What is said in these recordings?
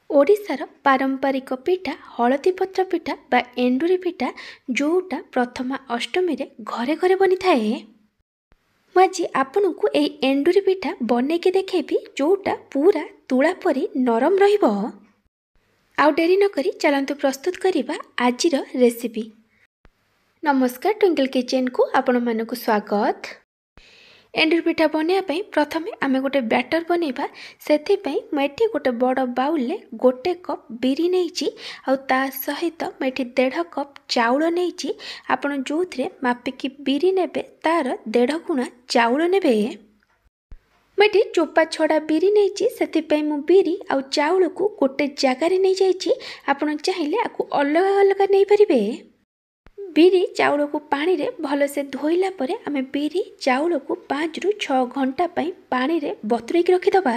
ओडिशार पारंपरिक पिठा हलदी पत्र पिठा बा एंडुरी पिठा जोटा प्रथमा अष्टमी रे घरे घरे बनी थाए। मुझे आपन को यही एंडुरी पिठा बने के देखेबी जोटा पूरा तुला परी नरम रहिबो। आउ डेरी न करी चलंतु प्रस्तुत करिबा आजिर रेसिपी। नमस्कार, ट्विंकल किचन को आपण मानकु स्वागत। एंडुरी पिठा बनवाई प्रथम आम गोटे बैटर बनवा से मुझे गोटे बड़ बाउल गोटे कप बिरी नहीं आ सहित मुझे 1.5 कप चाउल नहीं आपड़ जो थे मापिकी बिरी ने तार 1.5 गुणा चाउल ने मुझे चोपा छड़ा बिरी नहीं से मु बिरी आ चाउल को गोटे जगार नहीं जाइए। आपड़ चाहिए आपको अलग अलग नहीं पारे। बिरी चाउल को पानी रे भल से धोइला परे आमे बिरी चाउल को 5 रु 6 घंटा पानी रे बतुरे की रखिदबा।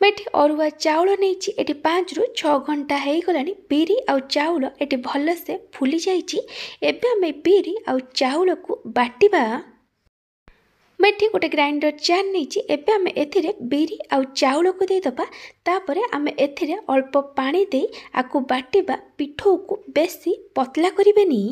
मेठी अरुआ चाउल नहीं एटी 5 रु 6 घंटा हो गलानी। बिरी आ चाउल एटी भल से फुली जाइए। एबे आमे बिरी आ चाउल को बाटिबा। मेठी गोटे ग्राइंडर जार नहीं एबे आमे एथिरे बिरी आ चाउल को दे दबा। तापरे आमे एथिरे अल्प पानी दे आकु बाटिबा। पिठो को बेसी पतला करिबेनी।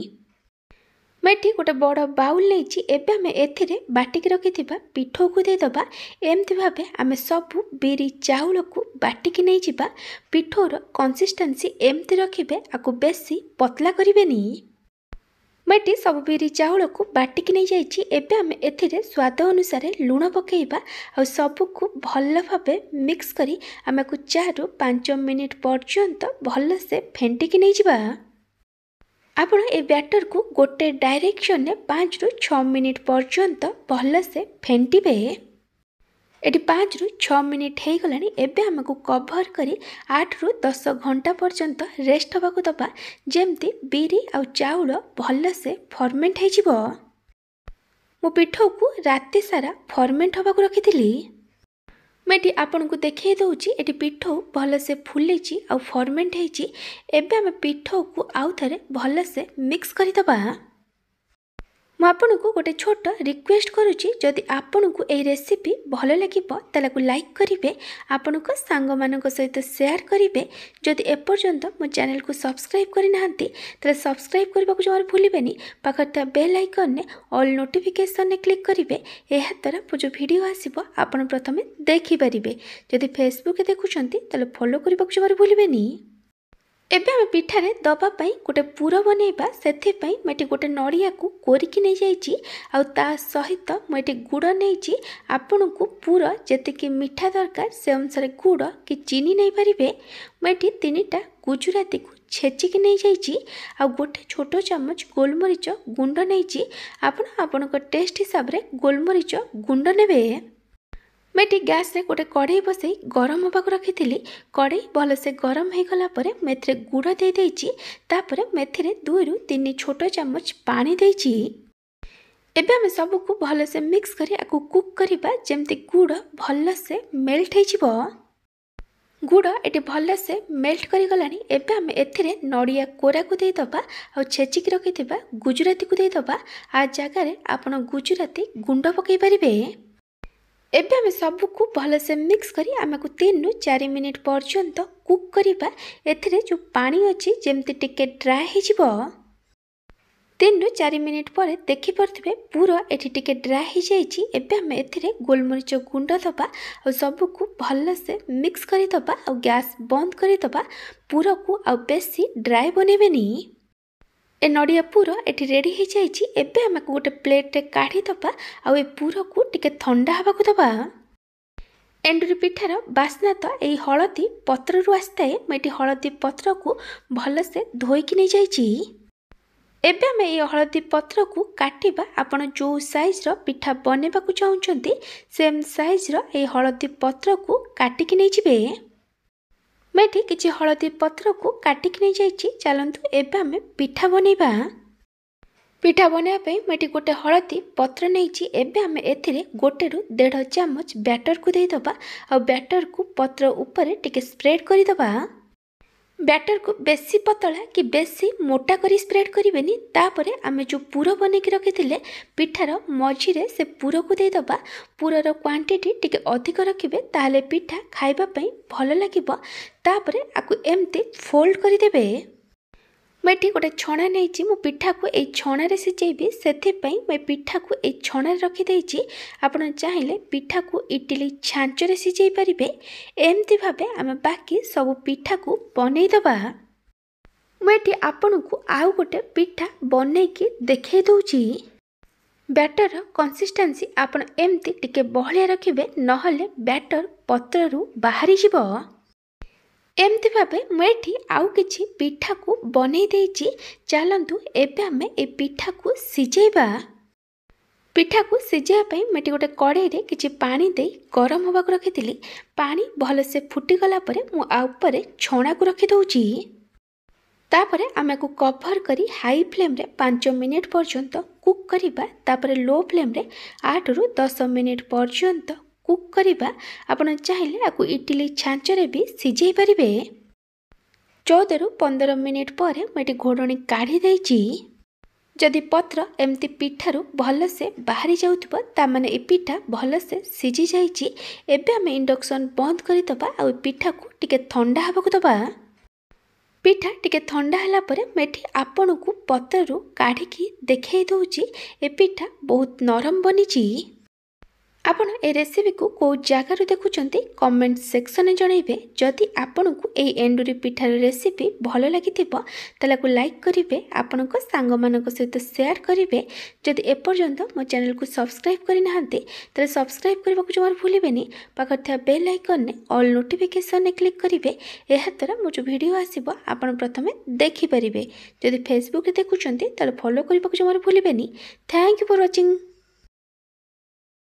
मेठी गोटे बड़ बाउल नहीं एबे आमे एथिरे बाटिक रखिथिबा पिठो को दे दबा। एमति भाबे आमे सब बिरी चाउल को बाटिक नहीं जिबा। पिठोर कंसिस्टेंसी एमति रखिबे आकु बेसी पतला करिबेनी। मेटी सब बिरी चाउल को बाटिक नहीं जाइए। एबे आमे एथिरे स्वाद अनुसार लुण पकेइबा आ सबु को भल भाबे मिक्स करी आमे को 4 रु 5 मिनिट पर्यंत भल से फेंटिकी नहीं जिबा। आपण ए बैटर को गोटे डायरेक्शन ने 5 रु 6 मिनिट पर्यंत भल से फेंटिबे। एटी 5 रु 6 मिनिट हो गलानी। एबे हमको कभर करी 8 रु 10 घंटा पर्यंत रेस्ट हवा को दबा जेमती बिरी आ चाउल भल से फर्मेंट हो जिवो। मो पिठो को राति सारा फर्मेंट हवा को रखिथिली। मेटी आपन को देखै दउची एटी पिठो भल से फुलेची आ फर्मेंट हेची। एबे हम पिठो को आउ थरे भल से मिक्स करि दबा। मु आपन को गोटे छोट रिक्वेस्ट करुची, जदि आपन को ए रेसिपी भल लागिबो ताला को लाइक करिवे, आपन को सांग मानक सहित शेयर करिवे। जदि एपर्यंत मो चैनल को सब्सक्राइब करि नाहंती ताले सब्सक्राइब करबा को जमार भूलिबेनी। पाखर ता बेल आइकन ने ऑल नोटिफिकेशन ने क्लिक करिवे। एहा द्वारा मो जो वीडियो आसीबो आपन प्रथमे देखि परिबे। जदि फेसबुक देखुछंती ताले फॉलो करबा को जमार भूलिबेनी। एबे हम पिठारे दबा पाई गोटे पूर बनइबा। सेथिपाई मेटी गोटे नड़िया को कोरिकी नहीं जाइए आ ता सहित मेटी गुड़ नहीं। आपन को पूरा जेतिकी मीठा दरकार से अनुसार गुड़ कि चीनी नहीं पारिबे। मेटी 3टा गुजराती को छेचिकी नहीं जाइए आ गोटे छोट चामच गोलमरीच गुंड नहीं। आपन टेस्ट हिसाब रे गोलमरीच गुंड नेबे। मेटी गैस रे गोटे कड़ाई बसई गरम होगा रखी। कड़ाई भल से गरम हो गला परे मेथिरे गुड़ दे देइची। तापरे मेथिरे 2 रु 3 छोट चामच पानी देइची। एबे हम सब को भल से मिक्स करी आकु कुक करिबा जेमती गुड़ भल से मेल्ट हेजिबो। गुड़ एटी भल से मेल्ट करी गलानी। एबे हम एथिरे नड़िया कोरा को दे दबा आ छेचिक रखिथिबा गुजराती को दे दबा। आ जगह रे आपण गुजराती गुंड पकई परिबे। एबे हम सब को भल से मिक्स करी आमे को 3 रु 4 मिनिट पर्यंत कुक करिबा। एथिरे जो पानी अछि जेमती टिके ड्राई हे जिवो। 3 रु 4 मिनिट पर देखि परथिबे पूरा एठी टिके ड्राई हे जाइछि। एबे हम एथिरे गोलमरीच गुंड दबा और सब को भल से मिक्स करी दबा और गैस बंद करी दबा। पूरा को आ बेसी ड्राई बनेबेनी। ए नड़िया पूरा एटी रेडी हो जाइए। एबे हम गोटे प्लेट रे काढ़ी दबा आ ए पूरा को टिके ठंडा हवा को दबा। एंडुरी पिठार बास्ना तो यही हलदी पत्र रु आसताए। मेटी हलदी पत्र को भल से धोईकी नहीं जाइए। एबे हम ये हलदी पत्र को काटिबा। आपण जो साइज रो पिठा बनेबा को चाहुचंती सेम साइज रो ए हलदी पत्र को काटिकी नहीं जिबे। मेटी किछि हलदी पत्र को काटिक नहीं जाइए। चलंतु एबे आमे पिठा बनइबा। पिठा बनइबा पई मेटी गोटे हलदी पत्र नहीं। एबे आमे एथिरे 1 रु 1.5 चामच बैटर को दे दबा और बैटर को पत्र ऊपर टिके स्प्रेड करि दबा। बैटर को बेसी पतला कि बेसी मोटा करी स्प्रेड करेंगे। तापर आम जो पुर बन के रखी पिठार मझीरे से पुर को देदबा। पुरर क्वांटिटी टिके अधिक रखिए ताहले पिठा खाइबापई भल लगे। तापर आपको एमती फोल्ड करदे। मुझे गोटे छणा नहीं मो पिठा को यही छणारे सिझेबी से पिठा को यही छणारे रखीदे। आपड़ चाहिए पिठा को इडली छांचरे सिझे पारे। एमती भाव आम बाकी सब पिठा को बनईदबा। मुझे आपण को आउ गोटे पिठा बनईकी देखे दूची। बैटर कंसिस्टेंसी आपण एमती टिके बहलिया रखिए नहले बैटर पत्रु बाहरी जीव। एमती भावे मुझे आउ किछि पिठा को बनई देइछि। चलतु एबे आमे ए पिठा को सिझेबा। पिठा को सिझापी मुझे गोटे कड़ाई रे किछि पानी दे गरम होगा रखी। पानी भल से फुटीगला मुझे छणा को रखी दउछि। तापरे आमे को कवर करी हाई फ्लेम रे 5 मिनिट पर्यंत कुक करिबा। तापरे लो फ्लेम रे 8 रु 10 मिनिट पर्यंत कुक करिबा। आपण चाहिए आपको इडली छांचरे भी सिझे पारे। 14 रु 15 मिनिट पर मुझे घोड़णी काढ़ी देइछि। जदि पत्र एमती पिठारू भल से बाहरी जाउथबो तामाने ए पिठा भल से सिझी जाइछि। एबे आमे इंडक्शन बंद करिदबा आ पिठा को टिके ठंडा हबकु दबा। पिठा टिके ठंडा हला परे मेठी आपण को पत्ररू काढ़ी देखै दउछि। ए पिठा बहुत नरम बनिछि। आपण ए रेसिपी को जगार देखुंत कमेंट सेक्शन में जनइबे। जदि आपण को ए एंडुरी पिठार रेसिपी भल लगी को लाइक करेंगे। आपण सांग मानक सहित शेयर करेंगे। जदि एपर्यंत मो चैनल को सब्सक्राइब करना तेरे सब्सक्राइब करने को जमार भूलें। पाखर था बेल आइकन ने ऑल नोटिफिकेशन ने क्लिक करेंगे। यह द्वारा मो जो वीडियो आसो आपण प्रथमे देखिपारे। जदि फेसबुक देखुंत फॉलो करने को जमार भूलें। Thank you for watching.